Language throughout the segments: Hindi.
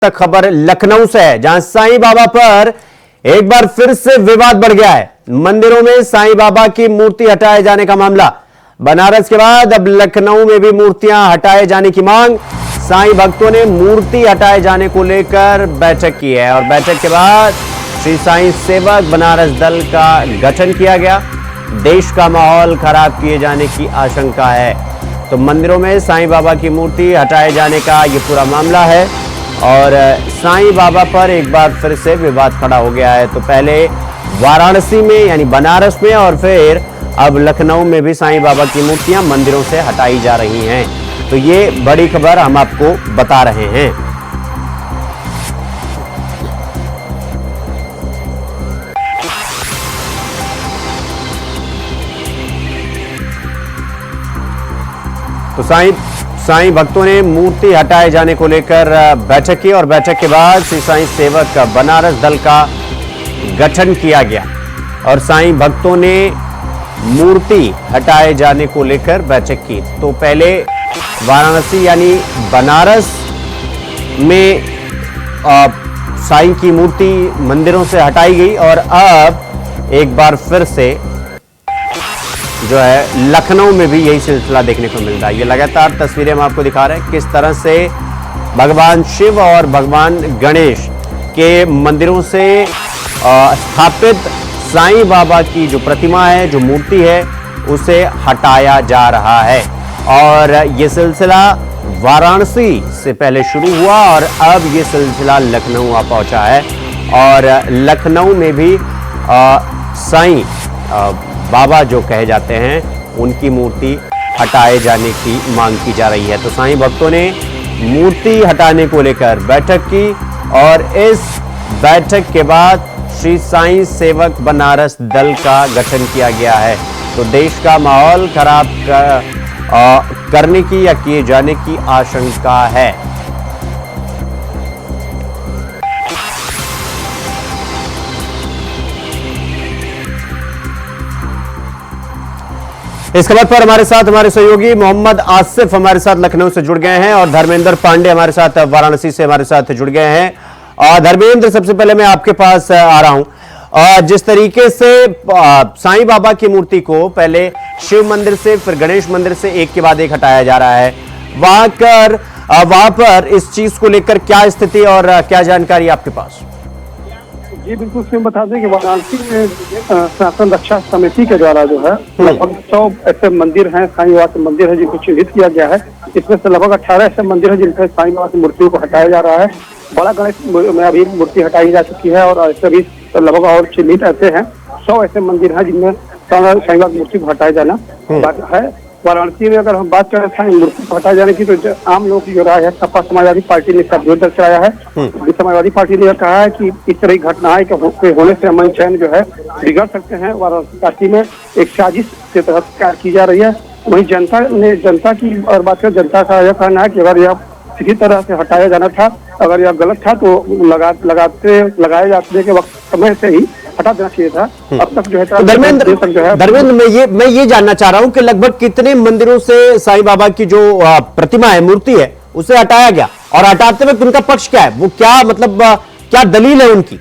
तक खबर लखनऊ से है, जहां साईं बाबा पर एक बार फिर से विवाद बढ़ गया है। मंदिरों में साईं बाबा की मूर्ति हटाए जाने का मामला। बनारस के बाद अब लखनऊ में भी मूर्तियां हटाए जाने की मांग। साईं भक्तों ने मूर्ति हटाए जाने को लेकर बैठक की है और बैठक के बाद श्री साईं सेवक बनारस दल का गठन किया गया। देश का माहौल खराब किए जाने की आशंका है, तो मंदिरों में साईं बाबा की मूर्ति हटाए जाने का ये पूरा मामला है और साईं बाबा पर एक बार फिर से विवाद खड़ा हो गया है। तो पहले वाराणसी में यानी बनारस में और फिर अब लखनऊ में भी साईं बाबा की मूर्तियां मंदिरों से हटाई जा रही हैं। तो ये बड़ी खबर हम आपको बता रहे हैं। तो साईं भक्तों ने मूर्ति हटाए जाने को लेकर बैठक की और बैठक के बाद श्री साईं सेवक बनारस दल का गठन किया गया और साईं भक्तों ने मूर्ति हटाए जाने को लेकर बैठक की। तो पहले वाराणसी यानी बनारस में साईं की मूर्ति मंदिरों से हटाई गई और अब एक बार फिर से जो है लखनऊ में भी यही सिलसिला देखने को मिल रहा है। ये लगातार तस्वीरें हम आपको दिखा रहे हैं किस तरह से भगवान शिव और भगवान गणेश के मंदिरों से स्थापित साईं बाबा की जो प्रतिमा है, जो मूर्ति है, उसे हटाया जा रहा है। और ये सिलसिला वाराणसी से पहले शुरू हुआ और अब ये सिलसिला लखनऊ आ पहुंचा है और लखनऊ में भी साईं बाबा जो कहे जाते हैं उनकी मूर्ति हटाए जाने की मांग की जा रही है। तो साईं भक्तों ने मूर्ति हटाने को लेकर बैठक की और इस बैठक के बाद श्री साईं सेवक बनारस दल का गठन किया गया है। तो देश का माहौल खराब करने की या किए जाने की आशंका है। इस खबर पर हमारे साथ हमारे सहयोगी मोहम्मद आसिफ हमारे साथ लखनऊ से जुड़ गए हैं और धर्मेंद्र पांडे हमारे साथ वाराणसी से हमारे साथ जुड़ गए हैं। और धर्मेंद्र, सबसे पहले मैं आपके पास आ रहा हूं। और जिस तरीके से साईं बाबा की मूर्ति को पहले शिव मंदिर से फिर गणेश मंदिर से एक के बाद एक हटाया जा रहा है, वहां पर इस चीज को लेकर क्या स्थिति और क्या जानकारी आपके पास? जी बिल्कुल, मैं बता दें कि वाराणसी में शासन रक्षा समिति के द्वारा जो है लगभग 100 ऐसे मंदिर हैं, साईं बाबा के मंदिर है जिनको चिन्हित किया गया है। इसमें से लगभग 18 ऐसे मंदिर है जिनसे साईं बाबा की मूर्तियों को हटाया जा रहा है। बड़ा गणेश में अभी मूर्ति हटाई जा चुकी है और ऐसे भी लगभग और चिन्हित ऐसे हैं 100 ऐसे मंदिर हैं जिनमें साईं बाबा की मूर्ति को हटाया जाना बाकी है। वाराणसी में अगर हम बात करें साईं मूर्ति को हटाए जाने की, तो आम लोगों की जो राय है, सपा समाजवादी पार्टी ने इसका विरोध दर्शाया है। समाजवादी पार्टी ने कहा है कि इस तरह की घटनाएं होने से अमन चैन जो है बिगड़ सकते हैं। वाराणसी पार्टी में एक साजिश के तहत कार्य की जा रही है। वहीं जनता की और बात करें, जनता का यह कहना है कि अगर यह किसी तरह से हटाया जाना था, अगर यह गलत था तो लगाए जाने के वक्त समय से ही हटा देना चाहिए था। अब तक जो है धर्मेंद्र मैं ये जानना चाह रहा हूं कि लगभग कितने मंदिरों से साईं बाबा की जो प्रतिमा है, मूर्ति है, उसे हटाया गया और हटाते वक्त उनका पक्ष क्या है, वो क्या मतलब क्या दलील है उनकी?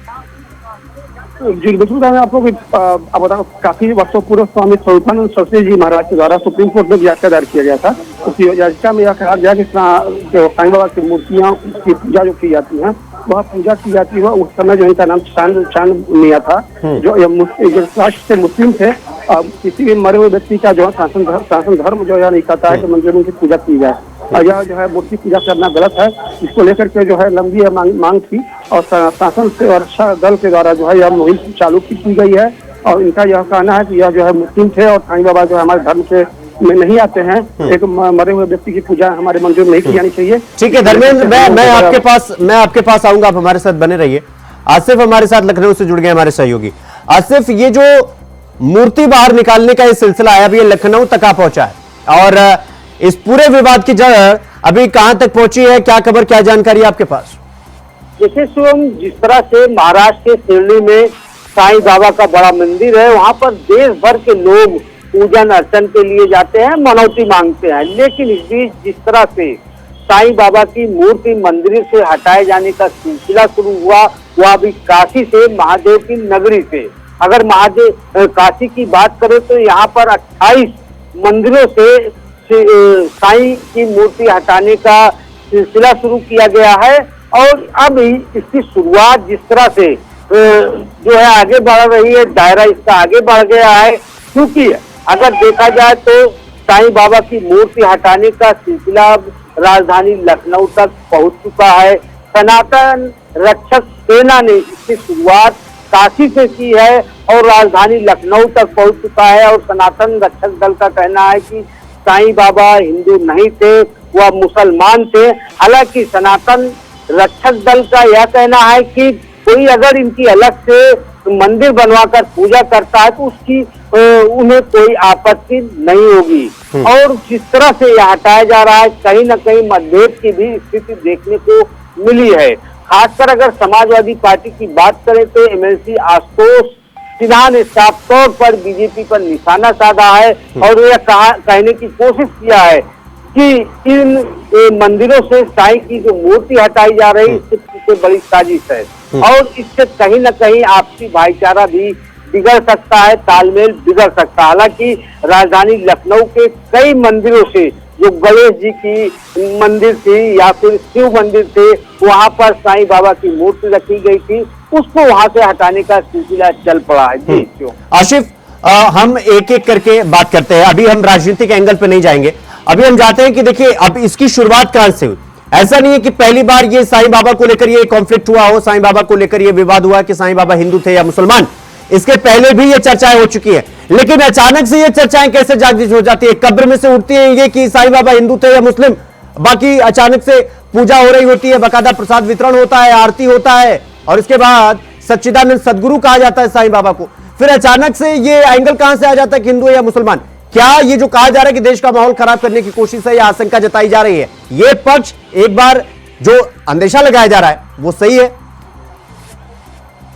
जी बिल्कुल, मैं आपको बताऊं, काफी वर्षों पूर्व स्वामी स्वरूपानंद सरस्वती जी महाराज के द्वारा सुप्रीम कोर्ट में याचिका दायर किया गया था। उस याचिका में यह कहा गया कि साईं बाबा की मूर्तियां की पूजा जो की जाती है, वह पूजा की जाती है। उस समय जो इनका नाम चांद मियां था, जो राष्ट्र से मुस्लिम थे। किसी भी मरे हुए व्यक्ति का जो शासन धर्म जो है नहीं कहता है कि मंदिरों की पूजा की जाए, और यह जो है मूर्ति पूजा करना गलत है। इसको लेकर के जो है लंबी मांग थी और शासन से और रक्षा दल के द्वारा जो है यह मुहिम चालू की गई है। और इनका यह कहना है कि यह जो है मुस्लिम थे और साईं बाबा जो है हमारे धर्म के में नहीं आते हैं। एक मरे हुए व्यक्ति की पूजा हमारे मंदिर में नहीं की जानी चाहिए। ठीक है धर्मेंद्र, मैं आपके पास आऊंगा, आप हमारे साथ बने रहिए। आसिफ हमारे साथ लखनऊ से जुड़ गए हमारे सहयोगी। आसिफ, ये जो मूर्ति बाहर निकालने का ये सिलसिला है, अब ये लखनऊ तक आ पहुंचा है और इस पूरे विवाद की जड़ अभी कहां तक पहुंची है, क्या खबर, क्या जानकारी आपके पास? जैसे शिवम, जिस तरह से महाराष्ट्र के शिरडी में साईं बाबा का बड़ा मंदिर है, वहां पर देश भर के लोग पूजन अर्चन के लिए जाते हैं, मनौती मांगते हैं। लेकिन इस बीच जिस तरह से साईं बाबा की मूर्ति मंदिर से हटाए जाने का सिलसिला शुरू हुआ, वह अभी काशी से, महादेव की नगरी से। अगर महादेव काशी की बात करें तो यहाँ पर 28 मंदिरों से साईं की मूर्ति हटाने का सिलसिला शुरू किया गया है। और अब इसकी शुरुआत जिस तरह से जो है आगे बढ़ रही है, दायरा इसका आगे बढ़ गया है, क्योंकि अगर देखा जाए तो साईं बाबा की मूर्ति हटाने का सिलसिला राजधानी लखनऊ तक पहुंच चुका है। सनातन रक्षक सेना ने इसकी शुरुआत काशी से की है और राजधानी लखनऊ तक पहुंच चुका है। और सनातन रक्षक दल का कहना है कि साईं बाबा हिंदू नहीं थे, वह मुसलमान थे। हालांकि सनातन रक्षक दल का यह कहना है कि कोई अगर इनकी अलग से मंदिर बनवाकर पूजा करता है तो उसकी उन्हें कोई आपत्ति नहीं होगी। और जिस तरह से यह हटाया जा रहा है, कहीं न कहीं मतभेद की भी स्थिति देखने को मिली है। खासकर अगर समाजवादी पार्टी की बात करें तो एमएलसी आशुतोष सिन्हा ने साफ तौर पर बीजेपी पर निशाना साधा है और यह कहने की कोशिश किया है कि इन मंदिरों से साईं की जो मूर्ति हटाई जा रही है, इसके पीछे बड़ी साजिश है और इससे कहीं न कहीं आपसी भाईचारा भी बिगड़ सकता है, तालमेल बिगड़ सकता है। हालांकि राजधानी लखनऊ के कई मंदिरों से, जो गणेश जी की मंदिर थी या फिर शिव मंदिर थे, वहां पर साईं बाबा की मूर्ति रखी गई थी, उसको वहां से हटाने का सिलसिला चल पड़ा है। जी क्यों आशिफ, हम एक एक करके बात करते हैं। अभी हम राजनीतिक एंगल पे नहीं जाएंगे, अभी हम जाते हैं कि देखिए अब इसकी शुरुआत कहां से हुई। ऐसा नहीं है कि पहली बार ये साईं बाबा को लेकर ये कॉन्फ्लिक्ट हुआ हो, साईं बाबा को लेकर ये विवाद हुआ कि साईं बाबा हिंदू थे या मुसलमान। इसके पहले भी ये चर्चाएं हो चुकी है, लेकिन अचानक से ये चर्चाएं कैसे जागृत हो जाती है? कब्र में से उठती है ये कि साईं बाबा हिंदू थे या मुस्लिम, बाकी अचानक से पूजा हो रही होती है, बकायदा प्रसाद वितरण होता है, आरती होता है और इसके बाद सच्चिदानंद सदगुरु कहा जाता है साईं बाबा को। फिर अचानक से ये एंगल कहां से आ जाता है कि हिंदू है या मुसलमान? क्या ये जो कहा जा रहा है कि देश का माहौल खराब करने की कोशिश है या आशंका जताई जा रही है, ये पक्ष एक बार जो अंदेशा लगाया जा रहा है वो सही है?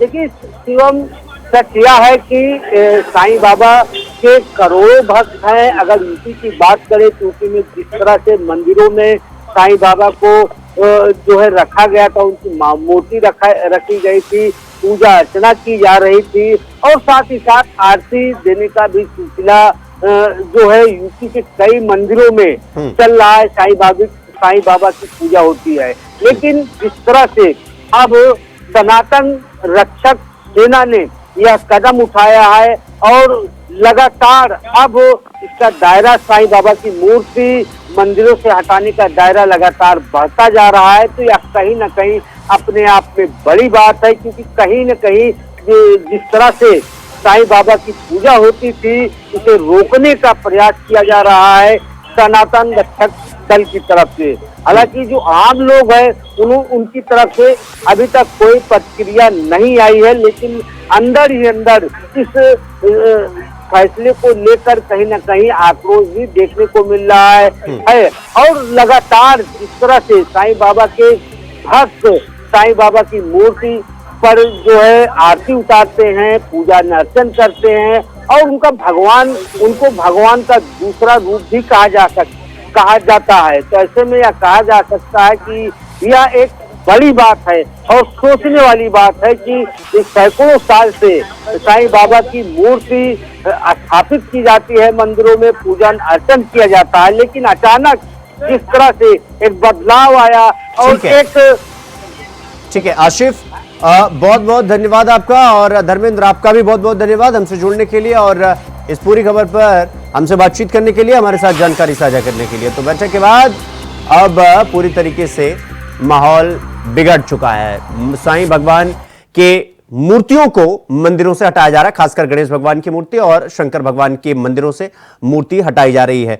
देखिए शिवम, सच यह है कि साईं बाबा के करोड़ों भक्त हैं। अगर यूपी की बात करें तो यूपी में जिस तरह से मंदिरों में साईं बाबा को जो है रखा गया था, उनकी मूर्ति रखी गई थी, पूजा अर्चना की जा रही थी और साथ ही साथ आरती देने का भी सिलसिला जो है यूपी के कई मंदिरों में चल रहा है। साईं बाबा की पूजा होती है, लेकिन जिस तरह से अब सनातन रक्षक सेना ने यह कदम उठाया है और लगातार अब इसका दायरा, साईं बाबा की मूर्ति मंदिरों से हटाने का दायरा लगातार बढ़ता जा रहा है, तो यह कहीं न कहीं अपने आप में बड़ी बात है। क्योंकि कहीं न कहीं जिस तरह से साईं बाबा की पूजा होती थी, उसे रोकने का प्रयास किया जा रहा है सनातन रक्षक दल की तरफ से। हालांकि जो आम लोग हैं उनकी तरफ से अभी तक कोई प्रतिक्रिया नहीं आई है, लेकिन अंदर ही अंदर इस फैसले को लेकर कहीं न कहीं आक्रोश भी देखने को मिल रहा है। और लगातार जिस तरह से साईं बाबा के भक्त साईं बाबा की मूर्ति पर जो है आरती उतारते हैं, पूजा अर्चन करते हैं और उनको भगवान का दूसरा रूप भी कहा जाता है। तो ऐसे में यह कहा जा सकता है कि यह एक बड़ी बात है और सोचने वाली बात है कि इस सैकड़ों साल से साईं बाबा की मूर्ति स्थापित की जाती है, मंदिरों में पूजन अर्चन किया जाता है, लेकिन अचानक जिस तरह से एक बदलाव आया और ठीक है आशिफ, बहुत बहुत धन्यवाद आपका और धर्मेंद्र आपका भी बहुत बहुत धन्यवाद हमसे जुड़ने के लिए और इस पूरी खबर पर हमसे बातचीत करने के लिए, हमारे साथ जानकारी साझा करने के लिए। तो बैठक के बाद अब पूरी तरीके से माहौल बिगड़ चुका है। साईं भगवान के मूर्तियों को मंदिरों से हटाया जा रहा है, खासकर गणेश भगवान की मूर्ति और शंकर भगवान के मंदिरों से मूर्ति हटाई जा रही है।